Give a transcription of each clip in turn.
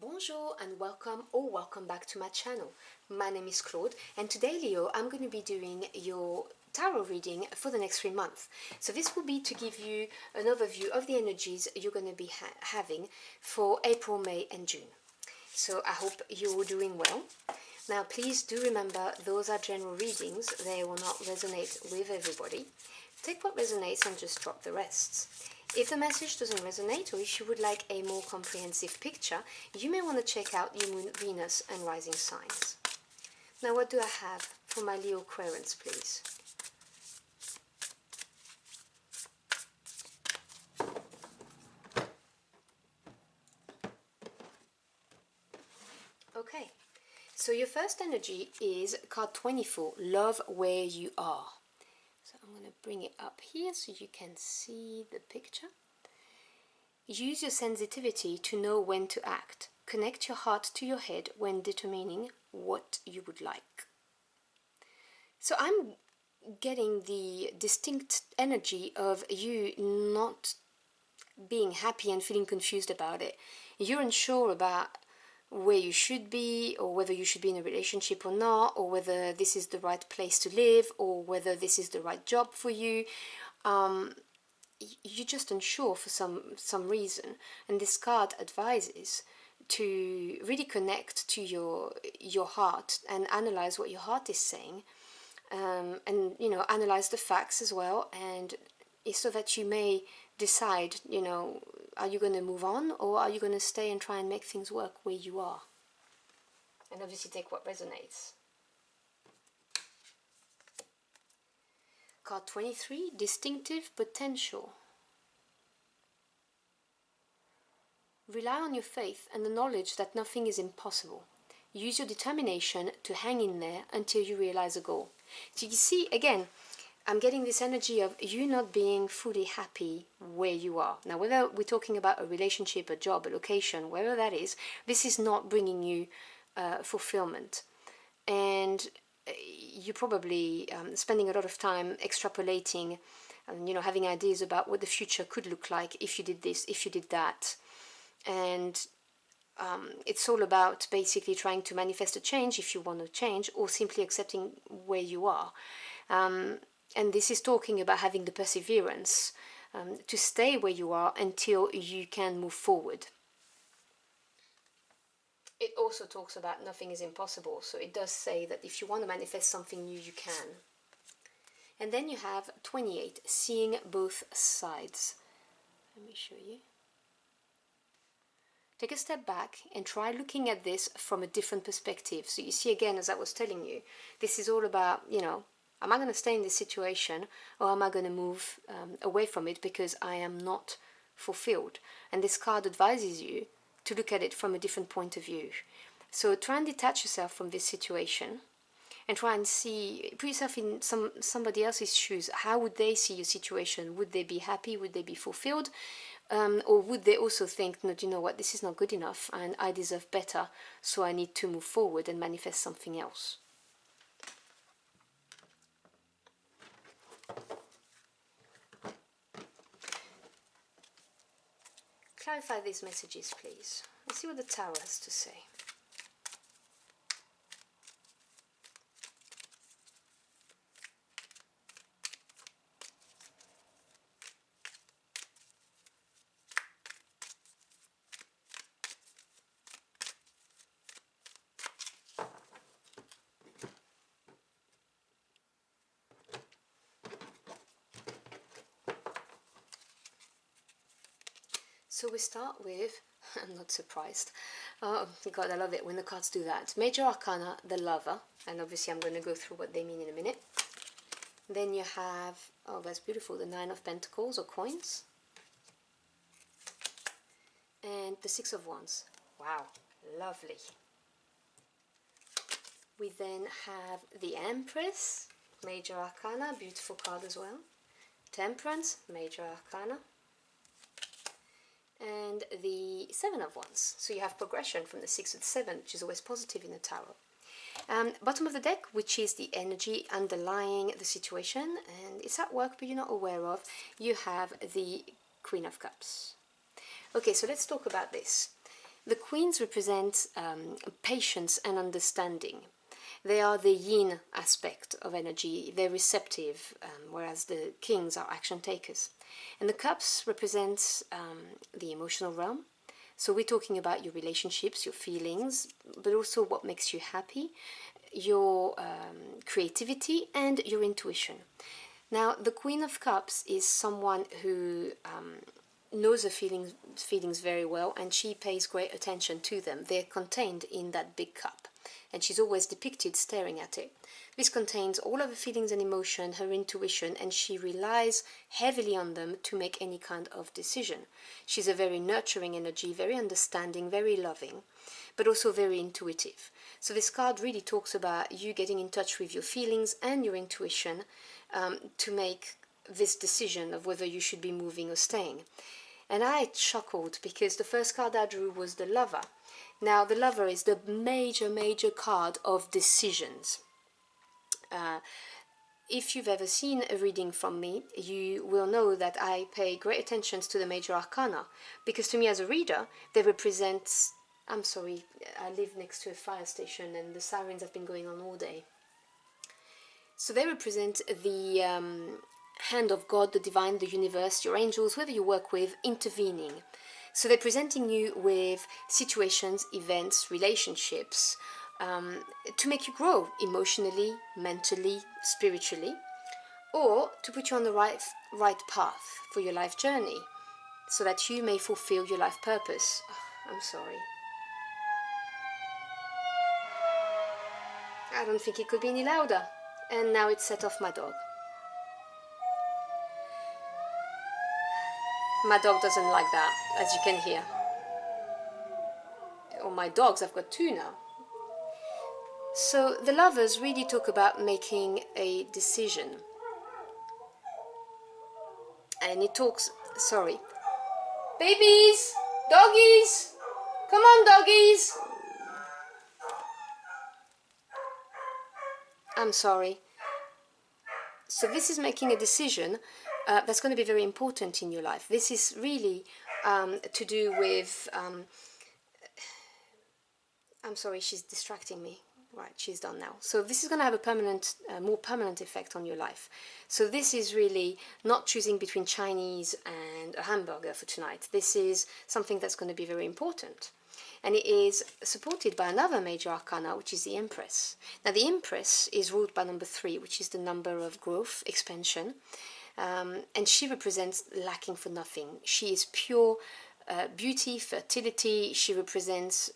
Bonjour and welcome or welcome back to my channel. My name is Claude and today, Leo, I'm going to be doing your tarot reading for the next 3 months. So this will be to give you an overview of the energies you're going to be having for April, May and June. So I hope you're doing well. Now please do remember those are general readings, they will not resonate with everybody. Take what resonates and just drop the rest. If the message doesn't resonate, or if you would like a more comprehensive picture, you may want to check out your Moon, Venus and Rising signs. Now what do I have for my Leo Aquarians, please? Okay, so your first energy is card 24, Love Where You Are. So I'm going to bring it up here so you can see the picture. Use your sensitivity to know when to act. Connect your heart to your head when determining what you would like. So I'm getting the distinct energy of you not being happy and feeling confused about it. You're unsure about where you should be, or whether you should be in a relationship or not, or whether this is the right place to live, or whether this is the right job for you. You're just unsure for some reason, and this card advises to really connect to your heart and analyze what your heart is saying, and analyze the facts as well, and so that you may decide, are you going to move on, or are you going to stay and try and make things work where you are? And obviously take what resonates. Card 23, Distinctive Potential. Rely on your faith and the knowledge that nothing is impossible. Use your determination to hang in there until you realize a goal. So you see, again, I'm getting this energy of you not being fully happy where you are. Now, whether we're talking about a relationship, a job, a location, wherever that is, this is not bringing you fulfillment. And you're probably spending a lot of time extrapolating and having ideas about what the future could look like if you did this, if you did that. And it's all about basically trying to manifest a change if you want to change, or simply accepting where you are. And this is talking about having the perseverance to stay where you are until you can move forward. It also talks about nothing is impossible, so it does say that if you want to manifest something new, you can. And then you have 28, Seeing Both Sides. Let me show you. Take a step back and try looking at this from a different perspective. So you see, again, as I was telling you, this is all about, am I going to stay in this situation, or am I going to move away from it because I am not fulfilled? And this card advises you to look at it from a different point of view. So try and detach yourself from this situation and try and put yourself in somebody else's shoes. How would they see your situation? Would they be happy? Would they be fulfilled? Or would they also think, no, do you know what, this is not good enough and I deserve better, so I need to move forward and manifest something else? Clarify these messages, please. Let's see what the Tower has to say. So we start with, I'm not surprised, oh god, I love it when the cards do that. Major Arcana, the Lover, and obviously I'm going to go through what they mean in a minute. Then you have, oh that's beautiful, the Nine of Pentacles or coins. And the Six of Wands. Wow, lovely. We then have the Empress, Major Arcana, beautiful card as well. Temperance, Major Arcana. And the Seven of Wands. So you have progression from the 6 to the 7, which is always positive in the tarot. Bottom of the deck, which is the energy underlying the situation, and it's at work but you're not aware of, you have the Queen of Cups. Okay, so let's talk about this. The queens represent patience and understanding. They are the yin aspect of energy. They're receptive, whereas the kings are action takers. And the cups represent the emotional realm. So we're talking about your relationships, your feelings, but also what makes you happy, your creativity and your intuition. Now, the Queen of Cups is someone who knows her feelings very well, and she pays great attention to them. They're contained in that big cup, and she's always depicted staring at it. This contains all of her feelings and emotion, her intuition, and she relies heavily on them to make any kind of decision. She's a very nurturing energy, very understanding, very loving, but also very intuitive. So this card really talks about you getting in touch with your feelings and your intuition to make this decision of whether you should be moving or staying. And I chuckled because the first card I drew was the Lover. Now, the Lover is the major card of decisions. If you've ever seen a reading from me, you will know that I pay great attention to the major arcana, because to me as a reader, they represent... I'm sorry, I live next to a fire station and the sirens have been going on all day. So they represent the hand of God, the divine, the universe, your angels, whoever you work with, intervening. So they're presenting you with situations, events, relationships, to make you grow emotionally, mentally, spiritually, or to put you on the right path for your life journey, so that you may fulfill your life purpose. Oh, I'm sorry. I don't think it could be any louder. And now it set off my dog. My dog doesn't like that, as you can hear. Or my dogs, I've got two now. So the Lovers really talk about making a decision. And it talks, sorry. Babies! Doggies! Come on, doggies! I'm sorry. So this is making a decision that's going to be very important in your life. This is really to do with... I'm sorry, she's distracting me. Right, she's done now. So this is going to have a permanent, more permanent effect on your life. So this is really not choosing between Chinese and a hamburger for tonight. This is something that's going to be very important. And it is supported by another major arcana, which is the Empress. Now the Empress is ruled by number 3, which is the number of growth, expansion, and she represents lacking for nothing. She is pure beauty, fertility. She represents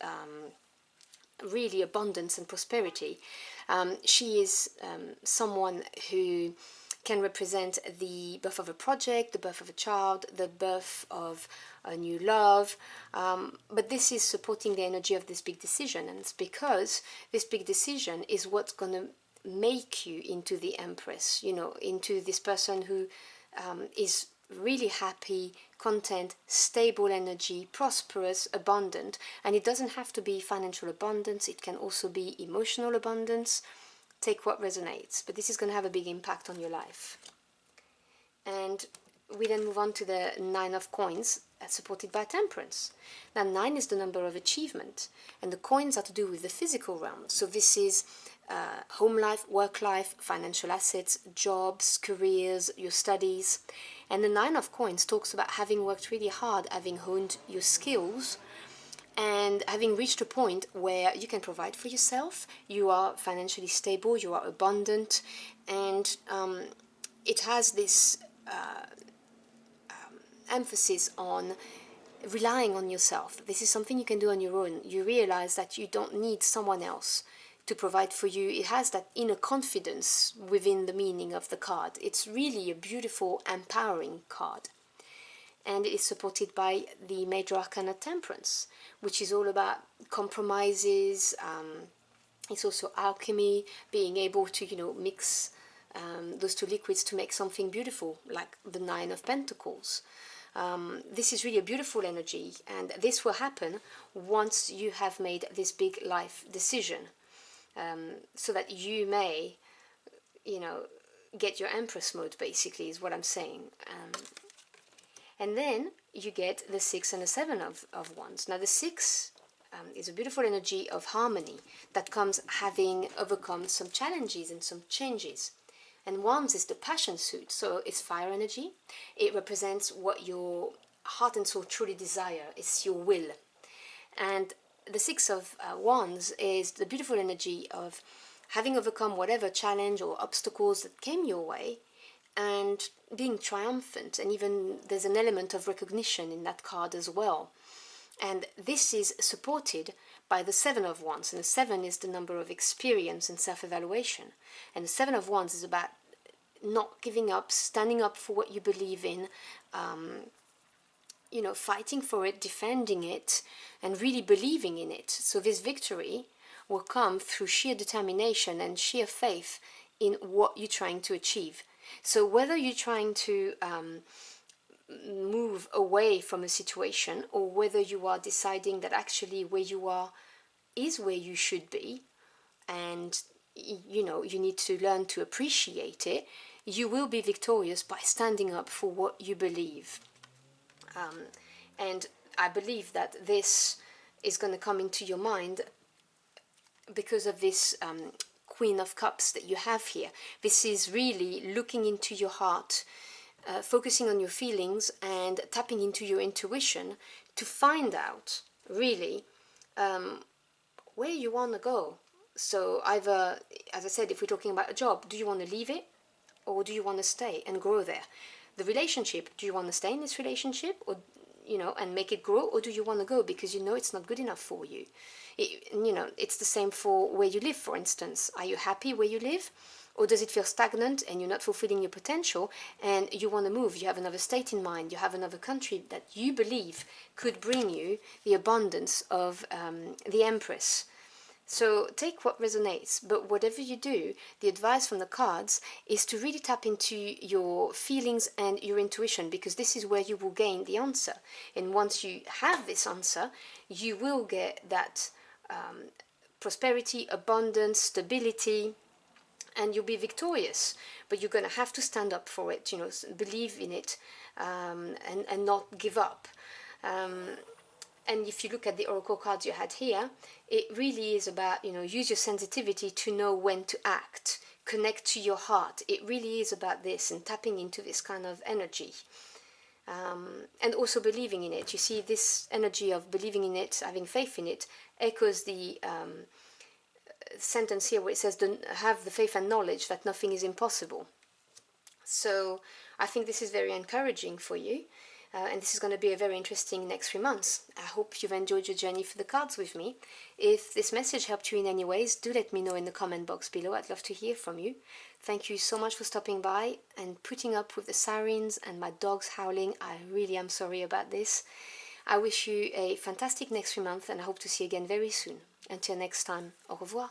really abundance and prosperity. She is someone who can represent the birth of a project, the birth of a child, the birth of a new love, but this is supporting the energy of this big decision, and it's because this big decision is what's going to make you into the Empress, you know, into this person who is really happy, content, stable energy, prosperous, abundant. And it doesn't have to be financial abundance, it can also be emotional abundance. Take what resonates, but this is going to have a big impact on your life. And we then move on to the 9 of coins, supported by Temperance. Now 9 is the number of achievement, and the coins are to do with the physical realm. So this is home life, work life, financial assets, jobs, careers, your studies. And the 9 of coins talks about having worked really hard, having honed your skills, and having reached a point where you can provide for yourself, you are financially stable, you are abundant, and it has this emphasis on relying on yourself. This is something you can do on your own. You realize that you don't need someone else to provide for you. It has that inner confidence within the meaning of the card. It's really a beautiful, empowering card. And it is supported by the major arcana Temperance, which is all about compromises. It's also alchemy, being able to, you know, mix those two liquids to make something beautiful, like the 9 of Pentacles. This is really a beautiful energy, and this will happen once you have made this big life decision, so that you may, you know, get your Empress mode, basically, is what I'm saying. And then you get the 6 and the 7 of wands. Now the 6 is a beautiful energy of harmony that comes having overcome some challenges and some changes. And Wands is the passion suit, so it's fire energy. It represents what your heart and soul truly desire. It's your will. And the Six of Wands is the beautiful energy of having overcome whatever challenge or obstacles that came your way and being triumphant. And even there's an element of recognition in that card as well. And this is supported by the Seven of Wands. And the Seven is the number of experience and self-evaluation. And the Seven of Wands is about not giving up, standing up for what you believe in, you know, fighting for it, defending it, and really believing in it. So this victory will come through sheer determination and sheer faith in what you're trying to achieve. So whether you're trying to move away from a situation, or whether you are deciding that actually where you are is where you should be, and you know, you need to learn to appreciate it, you will be victorious by standing up for what you believe. And I believe that this is going to come into your mind because of this Queen of Cups that you have here. This is really looking into your heart, focusing on your feelings and tapping into your intuition to find out really where you want to go. So either, as I said, if we're talking about a job, do you want to leave it or do you want to stay and grow there? The relationship, do you want to stay in this relationship, or you know, and make it grow, or do you want to go because you know it's not good enough for you? You know, it's the same for where you live, for instance. Are you happy where you live, or does it feel stagnant and you're not fulfilling your potential and you want to move? You have another state in mind, you have another country that you believe could bring you the abundance of the Empress. So take what resonates, but whatever you do, the advice from the cards is to really tap into your feelings and your intuition, because this is where you will gain the answer. And once you have this answer, you will get that prosperity, abundance, stability, and you'll be victorious. But you're going to have to stand up for it, you know, believe in it, and not give up. And if you look at the oracle cards you had here, it really is about, you know, use your sensitivity to know when to act, connect to your heart. It really is about this and tapping into this kind of energy. And also believing in it. You see, this energy of believing in it, having faith in it, echoes the sentence here where it says, have the faith and knowledge that nothing is impossible. So I think this is very encouraging for you. And this is going to be a very interesting next 3 months. I hope you've enjoyed your journey for the cards with me. If this message helped you in any ways, do let me know in the comment box below. I'd love to hear from you. Thank you so much for stopping by and putting up with the sirens and my dogs howling. I really am sorry about this. I wish you a fantastic next 3 months and I hope to see you again very soon. Until next time, au revoir.